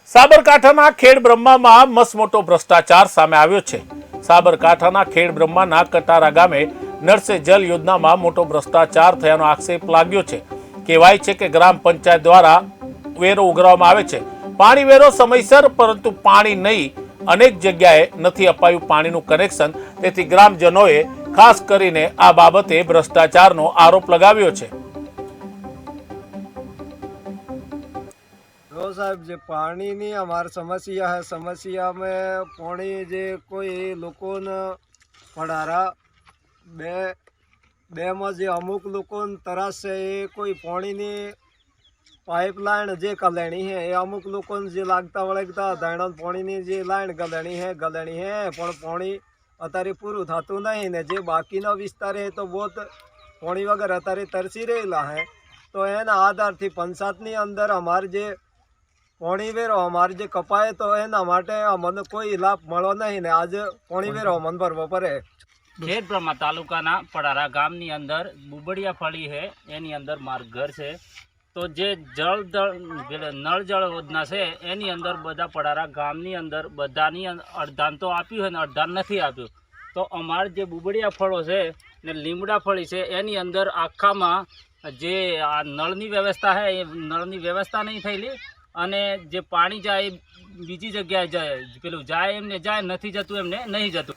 સાબરકાંઠાના ખેડબ્રહ્મામાં મસમોટો ભ્રષ્ટાચાર સામે આવ્યો છે। સાબરકાંઠાના ખેડબ્રહ્માના કટારા ગામે નળ સે જલ યોજનામાં મોટો ભ્રષ્ટાચાર થયાનો આક્ષેપ લાગ્યો છે। કહેવાય છે કે ગ્રામ પંચાયત દ્વારા વેરો ઉઘરાવવામાં આવે છે, પાણી વેરો સમયસર, પરંતુ પાણી નહીં, અનેક જગ્યાએ નથી અપાયું પાણીનું કનેક્શન। તેથી ગ્રામજનોએ ખાસ કરીને આ બાબતે ભ્રષ્ટાચારનો આરોપ લગાવ્યો છે। तो साहब जो पानी नहीं हमारी समस्या है, समस्या में पानी जे कोई लोगों ने पढ़ारा बे में जे अमुक लोगों तरस से कोई पानी नी पाइपलाइन जे गलेणी है, ये अमुक लोगों जे लागता वळगता दाणा पानी नी जे लाइन गलेणी है पण पानी अतारे पूરું થતું नहीं ने जे बाकीना विस्तार है तो बहुत पानी वगैरह अतारे तरसी रहेला है। तो एना आधारथी पंचायतनी अंदर अमार जे पाणी वेरो अमारे जे कपाए तो एना माटे अमने कोई लाभ मळ्यो नहीं ने आज पाणी वेरो अमने भरवो पड़े। खेडब्रह्मा तालुकाना पड़ारा गामनी अंदर बुबड़िया फળી है, एनी अंदर मार घर है। तो जे नळ जल योजना है एनी अंदर बधा पड़ारा गामनी अंदर बधानी अड़धान तो आप्युं है ने अड़धान नहीं आप्युं। तो अमार जे बुबड़िया फळो है ने લીમડા फળી है एनी अंदर आखामां जे आ नळनी व्यवस्था है ए नळनी व्यवस्था नहीं थयेली અને જે પાણી જાય બીજી જગ્યાએ જાય, પેલું જાય એમને જાય, નથી જતું એમને નહીં જતું।